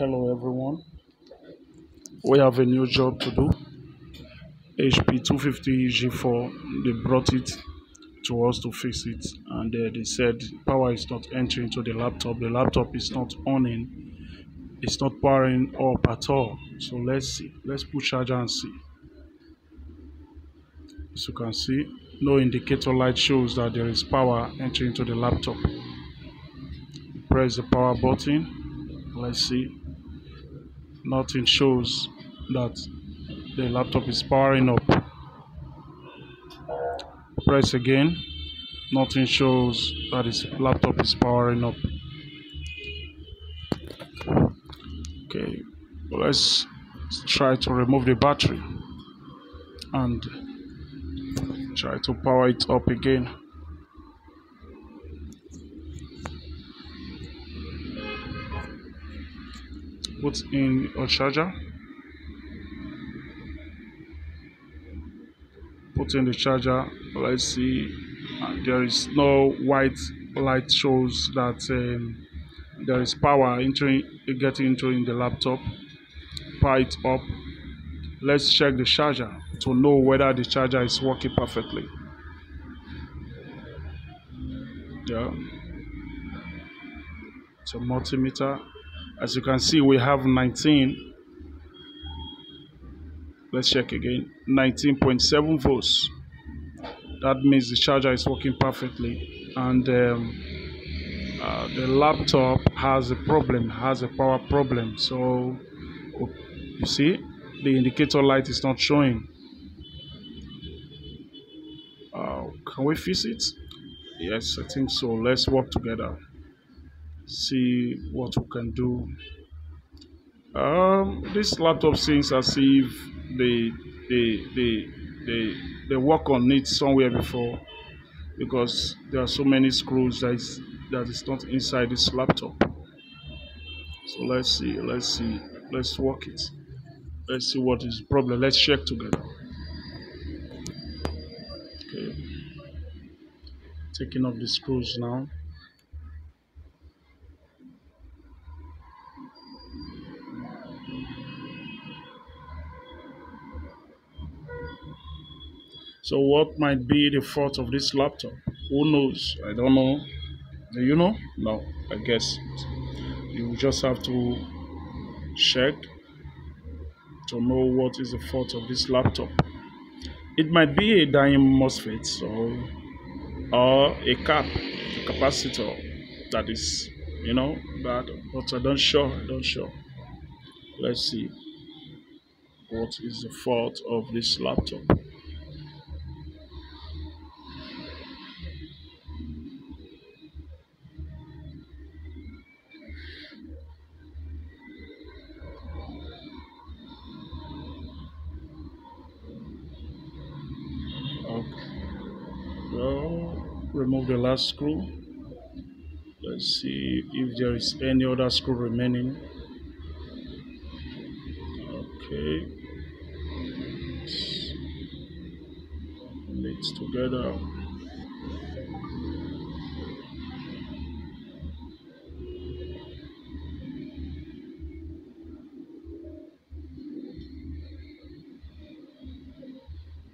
Hello everyone. We have a new job to do. HP 250 G4. They brought it to us to fix it, and they said power is not entering to the laptop. The laptop is not on. It's not powering up at all. So let's see. Let's put charger and see. As you can see, no indicator light shows that there is power entering to the laptop. Press the power button. Let's see. Nothing shows that the laptop is powering up. Press again. Nothing shows that his laptop is powering up. Okay, let's try to remove the battery and try to power it up again. Put in a charger. Put in the charger. Let's see. There is no white light shows that there is power entering, getting into in the laptop. Power it up. Let's check the charger to know whether the charger is working perfectly. Yeah, it's a multimeter. As you can see, we have 19. Let's check again. 19.7 volts. That means the charger is working perfectly, and the laptop has a problem, has a power problem. So you see, the indicator light is not showing. Can we fix it? Yes, I think so. Let's work together. See what we can do. This laptop seems as if they they they they work on it somewhere before, because there are so many screws that is not inside this laptop. So let's work it. Let's see what is the problem. Let's check together. Okay, taking off the screws now. So what might be the fault of this laptop? Who knows? I don't know. Do you know? No, I guess you will just have to check to know what is the fault of this laptop. It might be a dying MOSFET or a capacitor that is, bad. But I don't sure. I don't sure. Let's see what is the fault of this laptop. Okay. Well, remove the last screw. Let's see if there is any other screw remaining. Okay. It's together.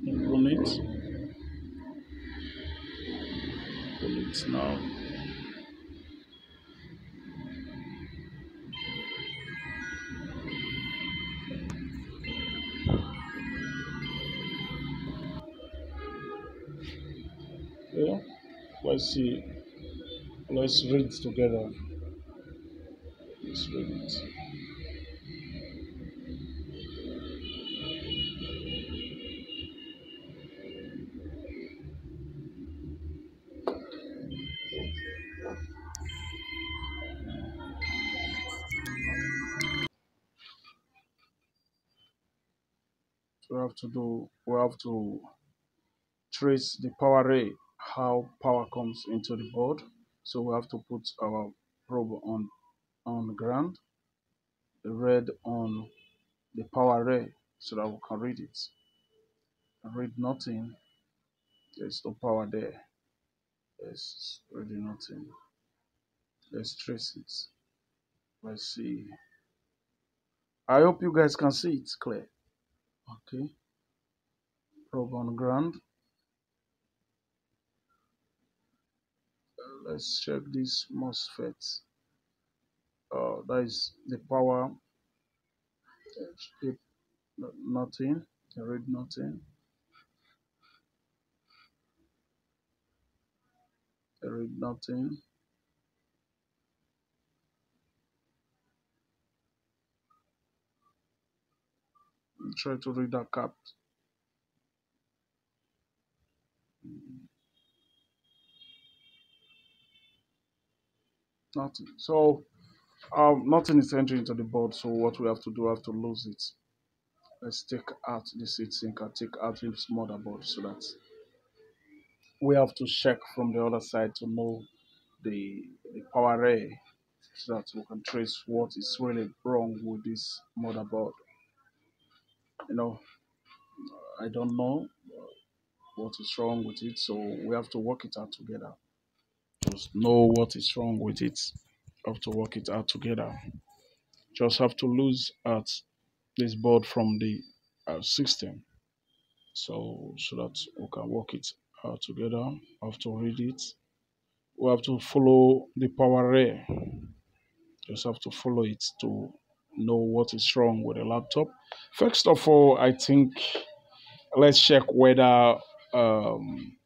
Open it. Open it now. Yeah. Let's see. Let's read together. Let's read it. We have to trace the power array, how power comes into the board. So we have to put our probe on the ground, the red on the power array, so that we can read it. Read nothing. There's no power there. There's really nothing. Let's trace it. Let's see. I hope you guys can see it clear. Okay, probe on ground. Let's check this MOSFET. That is the power. It, nothing. I read nothing. I read nothing. Try to read that cap. Nothing. So nothing is entering into the board. So what we have to do, we have to lose it. Let's take out this heatsink and take out this motherboard so that we have to check from the other side to know the power array so that we can trace what is really wrong with this motherboard. You know, I don't know what is wrong with it, so we have to work it out together. Just know what is wrong with it. Have to work it out together. Just have to lose out this board from the system, so that we can work it out together. Have to read it. We have to follow the power array. Just have to follow it to know what is wrong with the laptop. First of all, I think let's check whether um,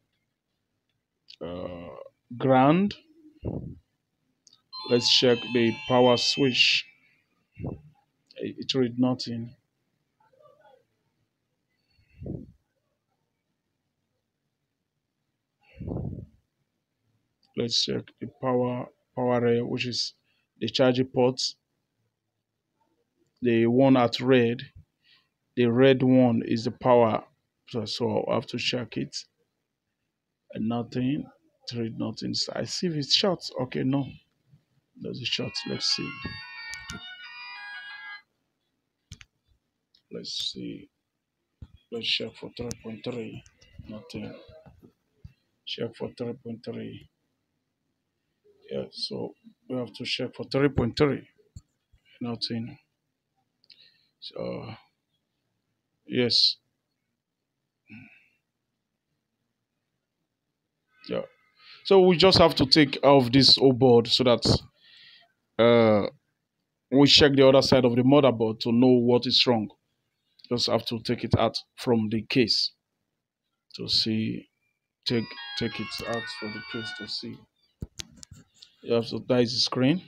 uh, ground. Let's check the power switch. It read nothing. Let's check the power array, which is the charging port. The one at red. The red one is the power. So I have to check it. And nothing. It read nothing. I see if it's short. Okay, no. There's a short. Let's see. Let's see. Let's check for 3.3. Nothing. Check for 3.3. Yeah, so we have to check for 3.3. Nothing. So yes. Yeah. So we just have to take off this old board so that uh we check the other side of the motherboard to know what is wrong. Just have to take it out from the case to see. Take take it out from the case to see. You have to that is the screen,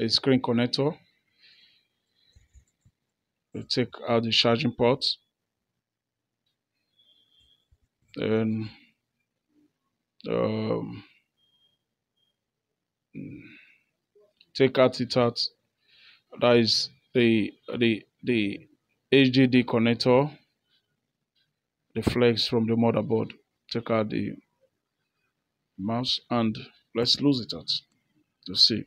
a screen connector. You take out the charging port, then um, take out it out. That is the HDD connector, the flex from the motherboard. Take out the mouse and let's lose it out to see.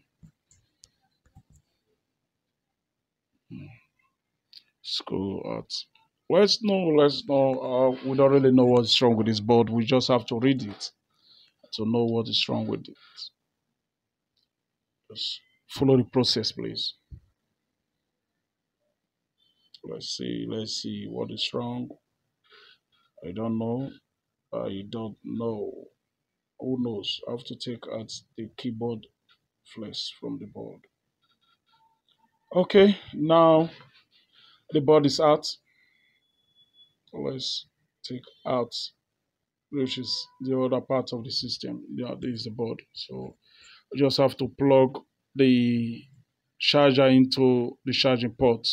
Screw out. Let's know. We don't really know what's wrong with this board. We just have to read it to know what is wrong with it. Just follow the process, please. Let's see what is wrong. I don't know. I don't know. Who knows? I have to take out the keyboard flex from the board. Okay, now the board is out. Let's take out, which is the other part of the system. Yeah, this is the board. So we just have to plug the charger into the charging port.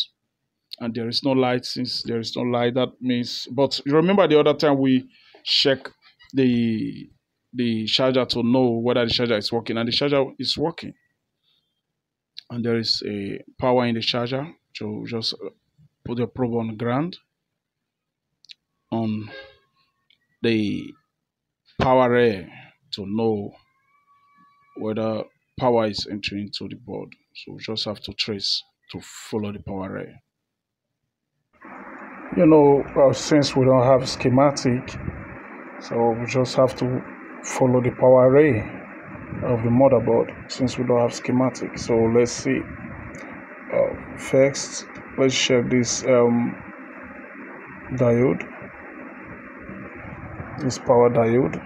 And there is no light. Since there is no light, that means, but you remember the other time we check the charger to know whether the charger is working, and the charger is working, and there is a power in the charger. So just put the probe on the ground on the power array to know whether power is entering into the board. So we just have to trace to follow the power array. Since we don't have schematic, so we just have to follow the power array of the motherboard since we don't have schematic. So let's see. First, let's check this diode, this power diode.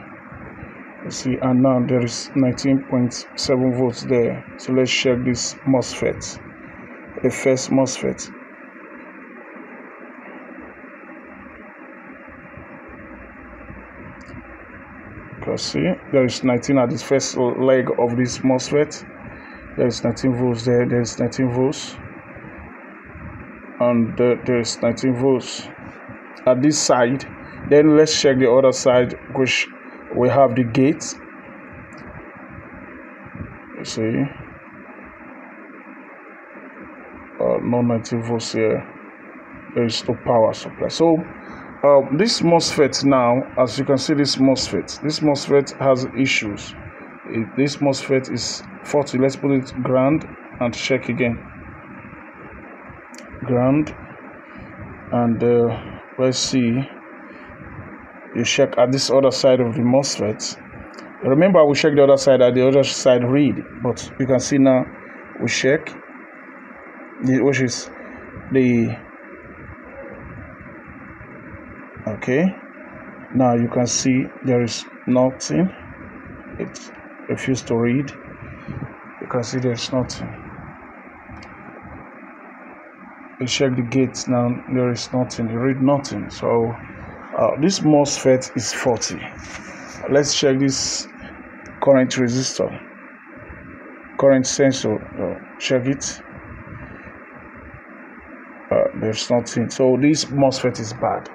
You see, and now there is 19.7 volts there. So let's check this MOSFET, the first MOSFET. You can see there is 19 at this first leg of this MOSFET. There is 19 volts there. There is 19 volts, and there is 19 volts at this side. Then let's check the other side, which we have the gate. You see, no 19 volts here. There is no power supply. So this MOSFET now, as you can see, this MOSFET has issues. This MOSFET is faulty. Let's put it ground and check again. Ground, and let's see. You check at this other side of the MOSFET. Remember, we check the other side, at the other side read, but you can see now we check which is the okay. Now you can see there is nothing. It refused to read. You can see there's nothing. You check the gates now, there is nothing. You read nothing. So this MOSFET is faulty. Let's check this current resistor, current sensor. Check it. There's nothing. So this MOSFET is bad.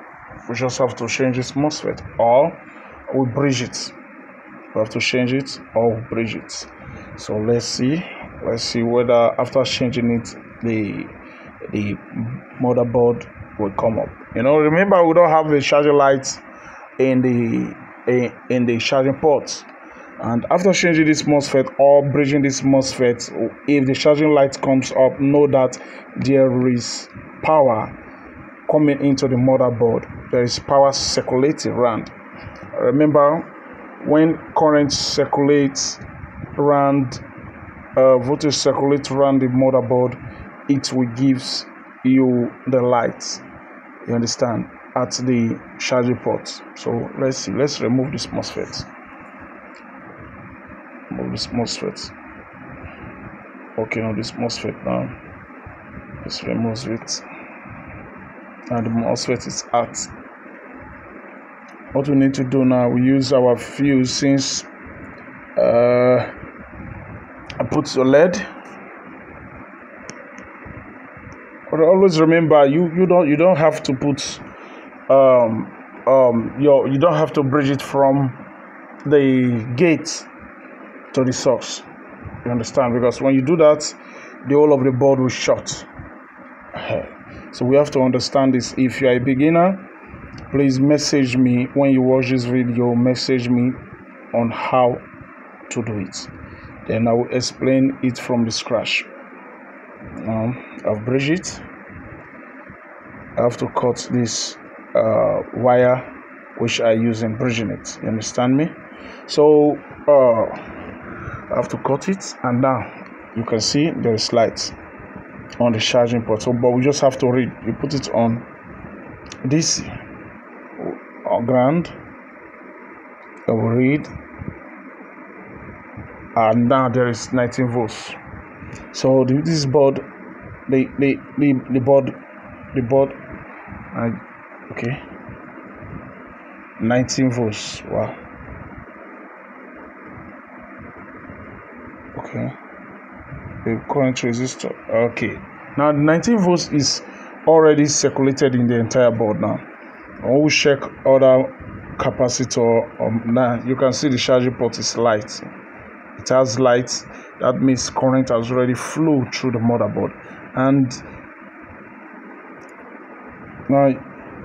We just have to change this MOSFET, or we bridge it. We have to change it or we bridge it. So let's see whether after changing it the motherboard will come up. Remember, we don't have the charging lights in the charging ports, and after changing this MOSFET or bridging this MOSFET, if the charging light comes up, know that there is power coming into the motherboard. There is power circulating around. Remember, when current circulates around, voltage circulates around the motherboard, it will give you the light, you understand, at the charging port. So let's see, let's remove this MOSFET. Remove this MOSFET. Okay, now this MOSFET now, let's remove it, and the MOSFET is out. What we need to do now, we use our fuse. Since I put the LED, but always remember, you don't have to put you don't have to bridge it from the gate to the source. You understand? Because when you do that, the whole of the board will short. So we have to understand this. If you are a beginner, please message me when you watch this video. Message me on how to do it, then I will explain it from the scratch. I've bridged it. I have to cut this wire which I use in bridging it. You understand me? So I have to cut it, and now you can see there is light on the charging port. So, but we just have to read. You put it on DC or ground. I will read, and now there is 19 volts. So this board, the board, okay, 19 volts. Wow. Okay, the current resistor. Okay, now 19 volts is already circulated in the entire board. Now I will check other capacitor. Now you can see the charging port is light. It has light. That means current has already flowed through the motherboard. And now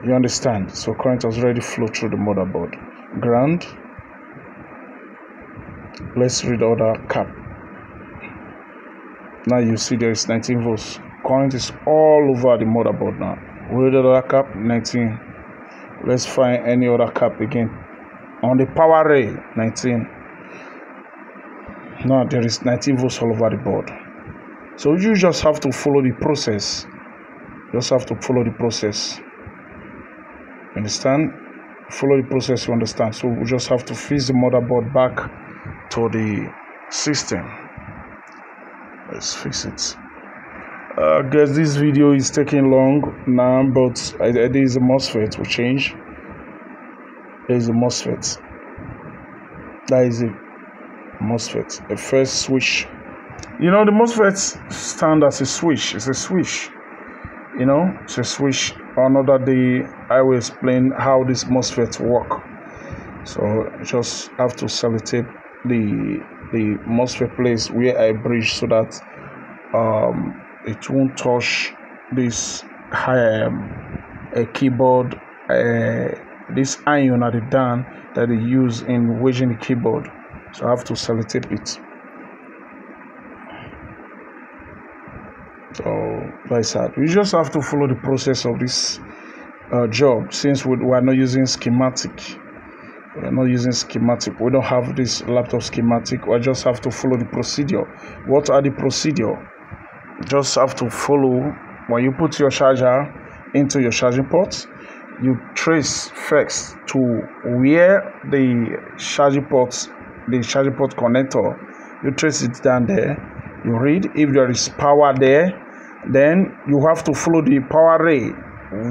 you understand. So current has already flowed through the motherboard. Ground. Let's read the other cap. Now you see there is 19 volts. Current is all over the motherboard now. Read the other cap, 19. Let's find any other cap again. On the power rail, 19. Now there is 19 volts all over the board. So you just have to follow the process Just have to follow the process. Understand? Follow the process, you understand. So we just have to fix the motherboard back to the system. Let's fix it. I guess this video is taking long now, but there is a MOSFET will change. There is a MOSFET. That is a MOSFET, a first switch. You know, the MOSFET stand as a switch. It's a switch. You know, it's a switch. Another day, I will explain how this MOSFET work. So just have to sellotape the MOSFET place where I bridge so that it won't touch this keyboard, this iron at the down that they use in wedging the keyboard. So I have to sellotape it. So that's that. We just have to follow the process of this job. Since we are not using schematic, we don't have this laptop schematic. We just have to follow the procedure. What are the procedure? Just have to follow. When you put your charger into your charging port, you trace first to where the charging port connector, you trace it down there. You read if there is power there. Then you have to follow the power ray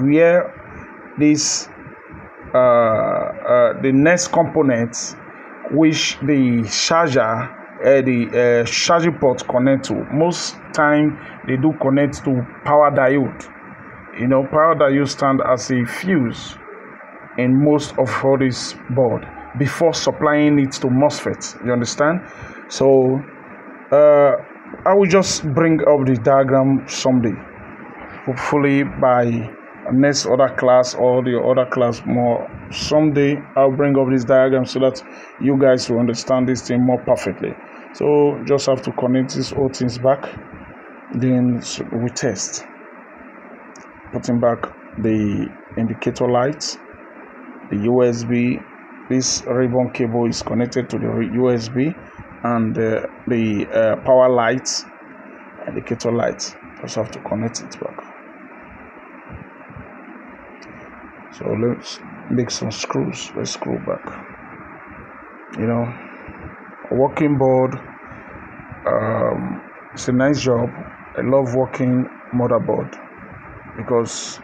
where this the next component which the charger the charging port connect to. Most time they do connect to power diode. You know, power diode stand as a fuse in most of all this board before supplying it to MOSFET. You understand? So I will just bring up the diagram someday, hopefully by next other class or the other class more. Someday I'll bring up this diagram so that you guys will understand this thing more perfectly. So just have to connect these old things back, then we test. Putting back the indicator lights, the USB. This ribbon cable is connected to the USB, and the power lights, indicator lights, just have to connect it back. So let's make some screws. Let's screw back. You know, a working board. It's a nice job. I love working motherboard because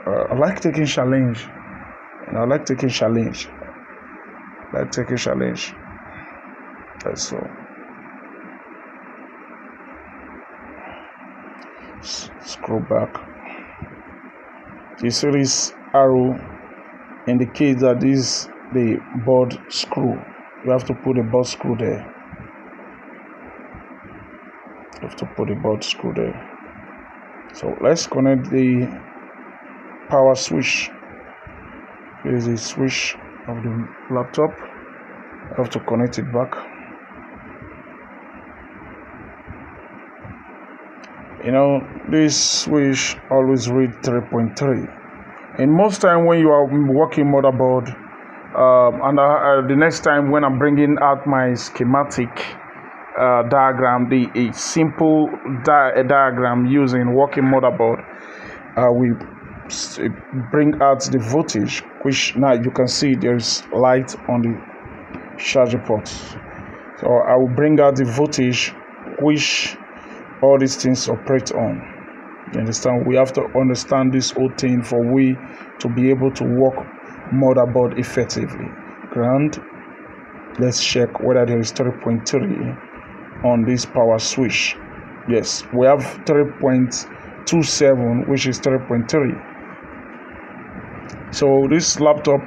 I like taking challenge. And I like taking challenge. That's all. Screw back. You see this arrow indicates that this is the board screw. You have to put the board screw there. So let's connect the power switch. Here is the switch of the laptop. I have to connect it back. You know, this switch always read 3.3. And most time when you are working motherboard, and the next time when I'm bringing out my schematic diagram, the simple diagram using working motherboard, we bring out the voltage, which now you can see there's light on the charger port. So I will bring out the voltage which all these things operate on. You understand? We have to understand this whole thing for we to be able to work motherboard effectively. Ground. Let's check whether there is 3.3 on this power switch. Yes, we have 3.27, which is 3.3. So this laptop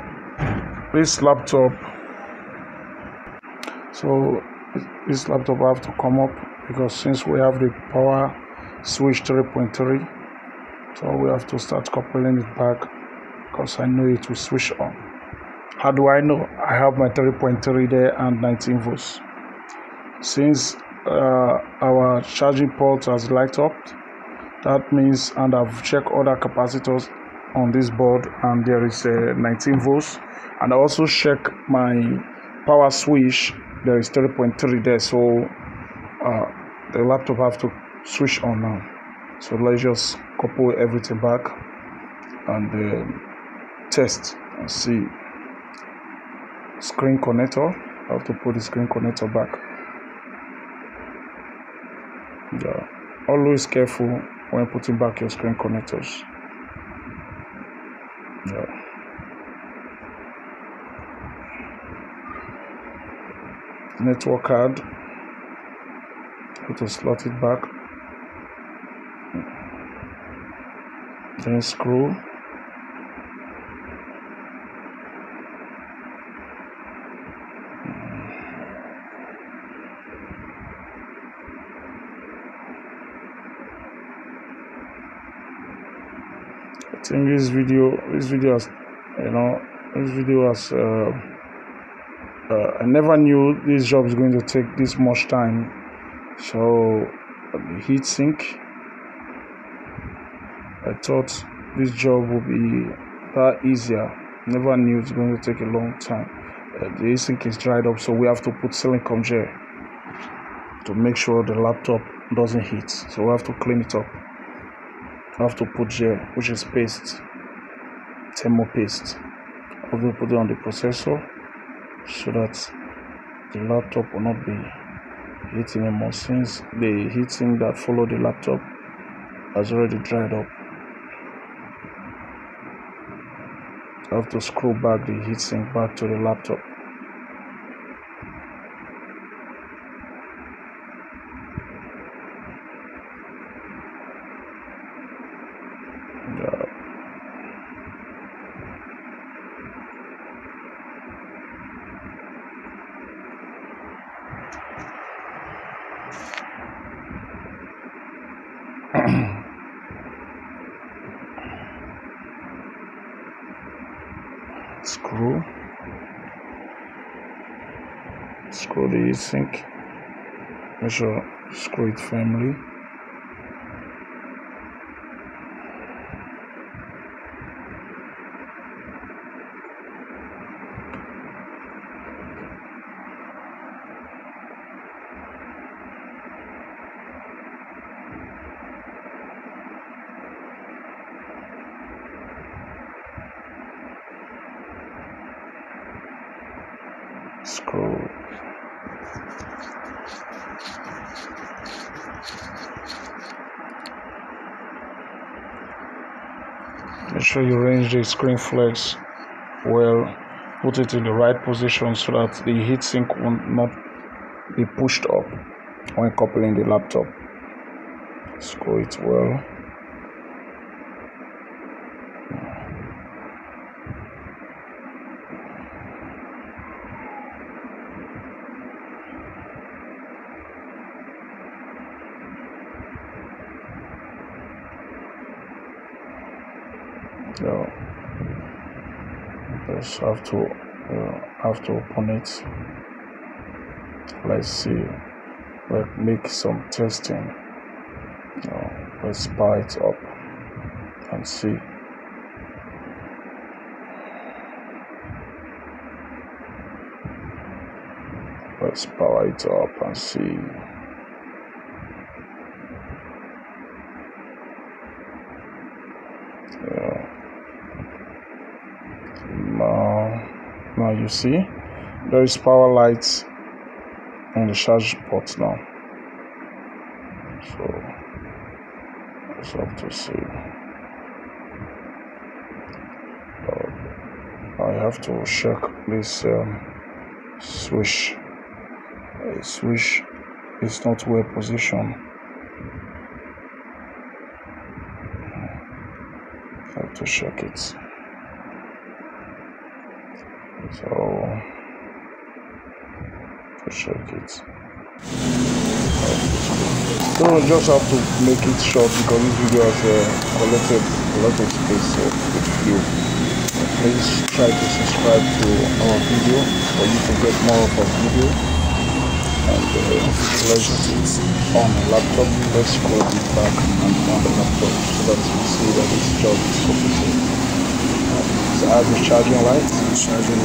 I have to come up, because since we have the power switch 3.3, so we have to start coupling it back, because I know it will switch on. How do I know? I have my 3.3 there and 19 volts. Since our charging port has light up, that means, and I've checked other capacitors on this board, and there is 19 volts, and I also check my power switch, there is 3.3 there, so the laptop have to switch on now. So let's just couple everything back and test and see. Screen connector, I have to put the screen connector back. Yeah. Always careful when putting back your screen connectors. Yeah. Network card, have to slot it back, then screw. I think this video has, I never knew this job is going to take this much time. So the heat sink, I thought this job would be that easier. Never knew it's going to take a long time. The heat sink is dried up, so we have to put silicone gel to make sure the laptop doesn't heat. So we have to clean it up. I have to put gel, which is paste, thermal paste. I have to put it on the processor so that the laptop will not be heating anymore, since the heating that followed the laptop has already dried up. I have to screw back the heatsink back to the laptop. Screw the heatsink. Make sure screw it firmly. Screw. Make sure you arrange the screen flex well, put it in the right position so that the heatsink will not be pushed up when coupling the laptop. Screw it well. Just have to open it. Let's see. Let's make some testing. Let's power it up and see. Let's power it up and see. Now you see there is power lights on the charge port now, so let's have to see. I have to check this switch. The switch is not well positioned. I have to check it. So check it. So we just have to make it short because this video has collected a lot of space with you. Please try to subscribe to our video for you to get more of our video. And let's on the laptop. Let's scroll it back and on the laptop so that you see that this job is completed. So I have the charging light.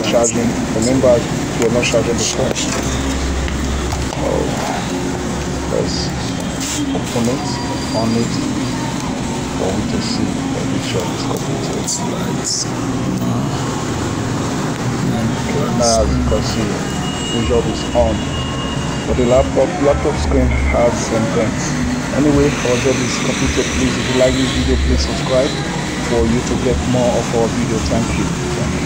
Charging. Remember, you're not charging the phone. So let's open it, on it. for we to see that the job is completed. It's lights. Now as you can see, the job is on. But the laptop screen has some things. Anyway, our job is completed. Please, if you like this video, please subscribe for you to get more of our video. Thank you.